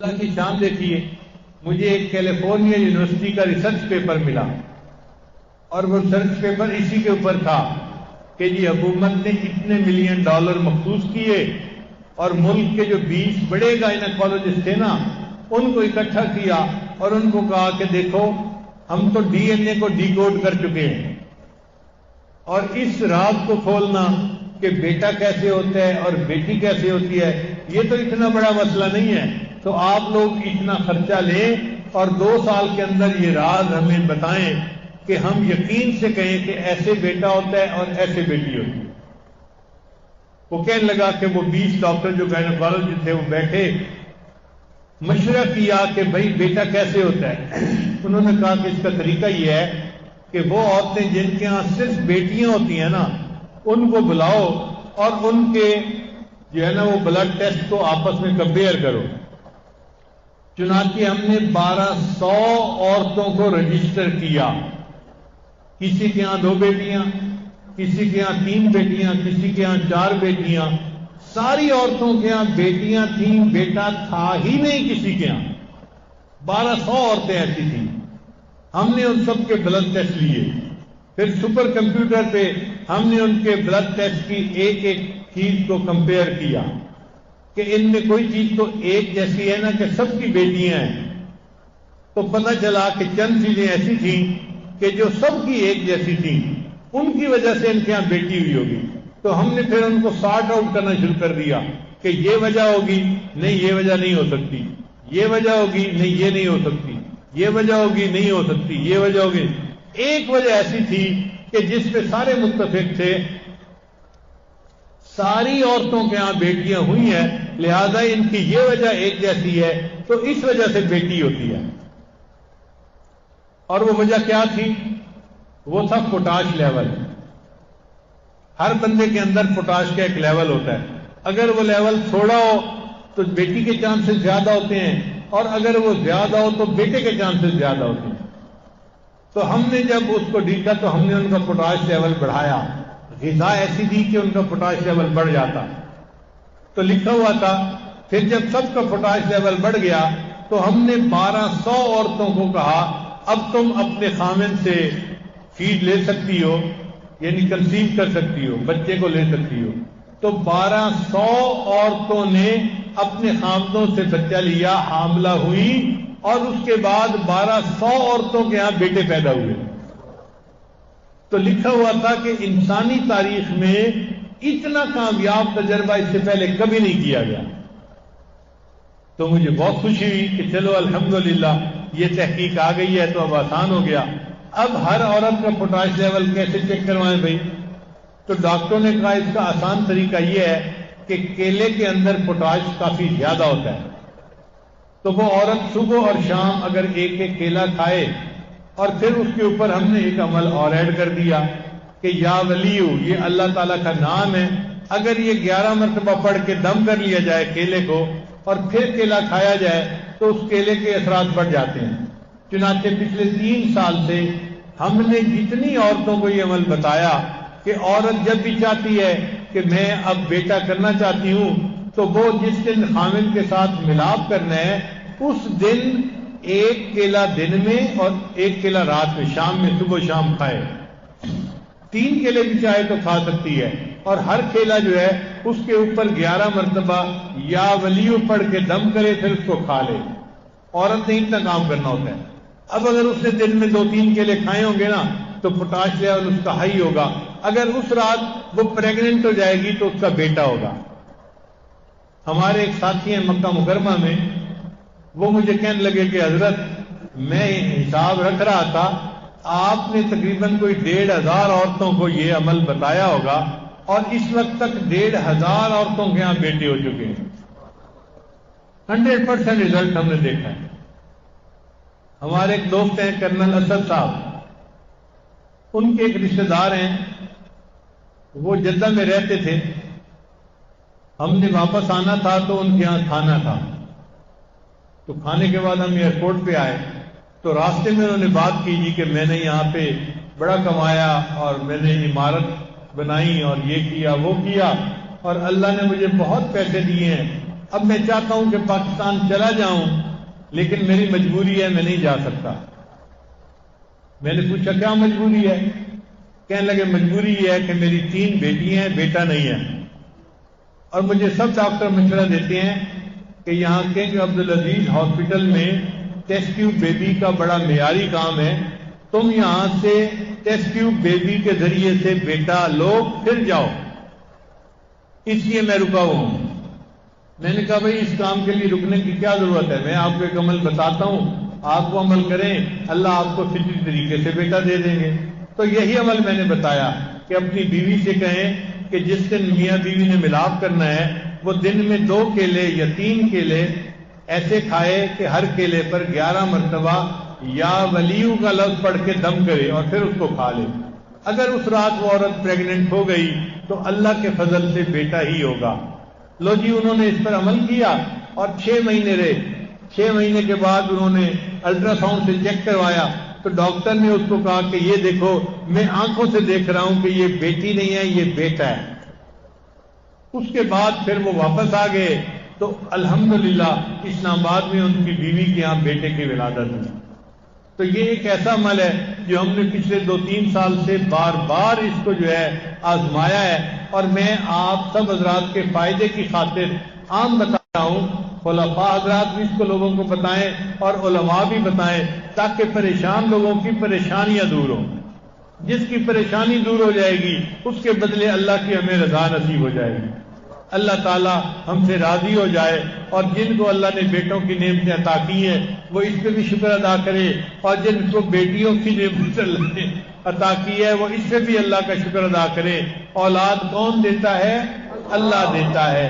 اللہ کی شان دیکھیے، مجھے ایک کیلیفورنیا یونیورسٹی کا ریسرچ پیپر ملا اور وہ ریسرچ پیپر اسی کے اوپر تھا کہ جی حکومت نے اتنے ملین ڈالر مخصوص کیے اور ملک کے جو 20 بڑے گائنیکالوجسٹ تھے نا ان کو اکٹھا کیا اور ان کو کہا کہ دیکھو ہم تو ڈی این اے کو ڈی کوڈ کر چکے ہیں اور اس راز کو کھولنا کہ بیٹا کیسے ہوتا ہے اور بیٹی کیسے ہوتی ہے یہ تو اتنا بڑا مسئلہ نہیں ہے، تو آپ لوگ اتنا خرچہ لیں اور 2 سال کے اندر یہ راز ہمیں بتائیں کہ ہم یقین سے کہیں کہ ایسے بیٹا ہوتا ہے اور ایسے بیٹی ہوتی ہے۔ وہ کہنے لگا کہ وہ 20 ڈاکٹر جو گائنیکالوجسٹ تھے وہ بیٹھے، مشورہ کیا کہ بھائی بیٹا کیسے ہوتا ہے۔ انہوں نے کہا کہ اس کا طریقہ یہ ہے کہ وہ عورتیں جن کے ہاں صرف بیٹیاں ہوتی ہیں نا ان کو بلاؤ اور ان کے جو ہے نا وہ بلڈ ٹیسٹ کو آپس میں کمپیئر کرو۔ چنانچہ ہم نے 1200 عورتوں کو رجسٹر کیا، کسی کے ہاں 2 بیٹیاں، کسی کے ہاں 3 بیٹیاں، کسی کے ہاں 4 بیٹیاں، ساری عورتوں کے ہاں بیٹیاں تھیں، بیٹا تھا ہی نہیں کسی کے ہاں۔ 1200 عورتیں ایسی تھیں۔ ہم نے ان سب کے بلڈ ٹیسٹ لیے، پھر سپر کمپیوٹر پہ ہم نے ان کے بلڈ ٹیسٹ کی ایک ایک چیز کو کمپیئر کیا کہ ان میں کوئی چیز تو ایک جیسی ہے نا کہ سب کی بیٹیاں ہیں، تو پتہ چلا کہ چند چیزیں ایسی تھیں کہ جو سب کی ایک جیسی تھیں، ان کی وجہ سے ان کے یہاں بیٹی ہوئی ہوگی۔ تو ہم نے پھر ان کو سارٹ آؤٹ کرنا شروع کر دیا کہ یہ وجہ ہوگی، نہیں یہ وجہ نہیں ہو سکتی، یہ وجہ ہوگی، نہیں یہ نہیں ہو سکتی، یہ وجہ ہوگی، نہیں ہو سکتی، یہ وجہ ہوگی۔ ایک وجہ ایسی تھی کہ جس پہ سارے متفق تھے، ساری عورتوں کے ہاں بیٹیاں ہوئی ہیں، لہذا ان کی یہ وجہ ایک جیسی ہے تو اس وجہ سے بیٹی ہوتی ہے۔ اور وہ وجہ کیا تھی؟ وہ تھا پوٹاش لیول۔ ہر بندے کے اندر پوٹاش کا ایک لیول ہوتا ہے، اگر وہ لیول تھوڑا ہو تو بیٹی کے چانسز زیادہ ہوتے ہیں اور اگر وہ زیادہ ہو تو بیٹے کے چانسز زیادہ ہوتے ہیں۔ تو ہم نے جب اس کو دیکھا تو ہم نے ان کا پوٹاش لیول بڑھایا، غذا ایسی دی کہ ان کا پوٹاش لیول بڑھ جاتا، تو لکھا ہوا تھا۔ پھر جب سب کا پوٹاش لیول بڑھ گیا تو ہم نے 1200 عورتوں کو کہا اب تم اپنے خامن سے فیڈ لے سکتی ہو، یعنی کنسیو کر سکتی ہو، بچے کو لے سکتی ہو۔ تو 1200 عورتوں نے اپنے خامدوں سے بچہ لیا، حاملہ ہوئی اور اس کے بعد 1200 عورتوں کے ہاں بیٹے پیدا ہوئے۔ تو لکھا ہوا تھا کہ انسانی تاریخ میں اتنا کامیاب تجربہ اس سے پہلے کبھی نہیں کیا گیا۔ تو مجھے بہت خوشی ہوئی کہ چلو الحمدللہ یہ تحقیق آ گئی ہے تو اب آسان ہو گیا۔ اب ہر عورت کا پوٹاش لیول کیسے چیک کروائیں بھائی؟ تو ڈاکٹروں نے کہا اس کا آسان طریقہ یہ ہے کہ کیلے کے اندر پوٹاش کافی زیادہ ہوتا ہے، تو وہ عورت صبح اور شام اگر ایک ایک کیلا کھائے، اور پھر اس کے اوپر ہم نے ایک عمل اور ایڈ کر دیا کہ یا ولیو، یہ اللہ تعالیٰ کا نام ہے، اگر یہ 11 مرتبہ پڑھ کے دم کر لیا جائے کیلے کو اور پھر کیلا کھایا جائے تو اس کیلے کے اثرات بڑھ جاتے ہیں۔ چنانچہ پچھلے 3 سال سے ہم نے جتنی عورتوں کو یہ عمل بتایا کہ عورت جب بھی چاہتی ہے کہ میں اب بیٹا کرنا چاہتی ہوں تو وہ جس دن خامن کے ساتھ ملاپ کرنا ہے اس دن 1 کیلا دن میں اور 1 کیلا رات میں، شام میں، صبح شام کھائے۔ 3 کیلے بھی چاہے تو کھا سکتی ہے، اور ہر کیلا جو ہے اس کے اوپر 11 مرتبہ یا ولیو پڑھ کے دم کرے پھر اس کو کھا لے۔ عورت نے اتنا کام کرنا ہوتا ہے۔ اب اگر اس نے دن میں 2-3 کیلے کھائے ہوں گے نا تو پوٹاش لیول اس کا ہائی ہوگا، اگر اس رات وہ پریگننٹ ہو جائے گی تو اس کا بیٹا ہوگا۔ ہمارے ایک ساتھی ہیں مکہ مکرمہ میں، وہ مجھے کہنے لگے کہ حضرت میں حساب رکھ رہا تھا، آپ نے تقریباً کوئی 1500 عورتوں کو یہ عمل بتایا ہوگا اور اس وقت تک 1500 عورتوں کے ہاں بیٹے ہو چکے ہیں۔ 100% رزلٹ ہم نے دیکھا ہے۔ ہمارے ایک دوست ہیں کرنل اسد صاحب، ان کے ایک رشتہ دار ہیں، وہ جدہ میں رہتے تھے، ہم نے واپس آنا تھا تو ان کے یہاں کھانا تھا، تو کھانے کے بعد ہم ایئرپورٹ پہ آئے تو راستے میں انہوں نے بات کی جی کہ میں نے یہاں پہ بڑا کمایا اور میں نے عمارت بنائی اور یہ کیا وہ کیا اور اللہ نے مجھے بہت پیسے دیے ہیں، اب میں چاہتا ہوں کہ پاکستان چلا جاؤں، لیکن میری مجبوری ہے، میں نہیں جا سکتا۔ میں نے پوچھا کیا مجبوری ہے؟ کہنے لگے مجبوری یہ ہے کہ میری 3 بیٹیاں ہیں، بیٹا نہیں ہے، اور مجھے سب ڈاکٹر مشورہ دیتے ہیں کہ یہاں کنگ عبدالعزیز ہاسپٹل میں ٹیسٹ ٹیوب بیبی کا بڑا معیاری کام ہے، تم یہاں سے ٹیسٹ ٹیوب بیبی کے ذریعے سے بیٹا لو پھر جاؤ، اس لیے میں رکا ہوا ہوں۔ میں نے کہا بھائی اس کام کے لیے رکنے کی کیا ضرورت ہے؟ میں آپ کو ایک عمل بتاتا ہوں، آپ کو عمل کریں، اللہ آپ کو فطری طریقے سے بیٹا دے دیں گے۔ تو یہی عمل میں نے بتایا کہ اپنی بیوی سے کہیں کہ جس دن میاں بیوی نے ملاپ کرنا ہے وہ دن میں 2 کیلے یا 3 کیلے ایسے کھائے کہ ہر کیلے پر 11 مرتبہ یا ولیو کا لفظ پڑھ کے دم کرے اور پھر اس کو کھا لے۔ اگر اس رات وہ عورت پریگننٹ ہو گئی تو اللہ کے فضل سے بیٹا ہی ہوگا۔ لو جی، انہوں نے اس پر عمل کیا اور 6 مہینے رہے۔ 6 مہینے کے بعد انہوں نے الٹرا ساؤنڈ سے چیک کروایا تو ڈاکٹر نے اس کو کہا کہ یہ دیکھو میں آنکھوں سے دیکھ رہا ہوں کہ یہ بیٹی نہیں ہے، یہ بیٹا ہے۔ اس کے بعد پھر وہ واپس آ گئے تو الحمدللہ اسلام آباد میں ان کی بیوی کے یہاں بیٹے کی ولادت ہوئی۔ تو یہ ایک ایسا عمل ہے جو ہم نے پچھلے 2-3 سال سے بار بار اس کو جو ہے آزمایا ہے، اور میں آپ سب حضرات کے فائدے کی خاطر عام بتا رہا ہوں، خلفاء حضرات بھی اس کو لوگوں کو بتائیں اور علماء بھی بتائیں، تاکہ پریشان لوگوں کی پریشانیاں دور ہوں۔ جس کی پریشانی دور ہو جائے گی اس کے بدلے اللہ کی ہمیں رضا نصیب ہو جائے گی، اللہ تعالی ہم سے راضی ہو جائے، اور جن کو اللہ نے بیٹوں کی نعمتیں عطا کی ہیں وہ اس پہ بھی شکر ادا کرے، اور جن کو بیٹیوں کی نعمت اللہ نے عطا کی ہے وہ اس پہ بھی اللہ کا شکر ادا کرے۔ اولاد کون دیتا ہے؟ اللہ دیتا ہے۔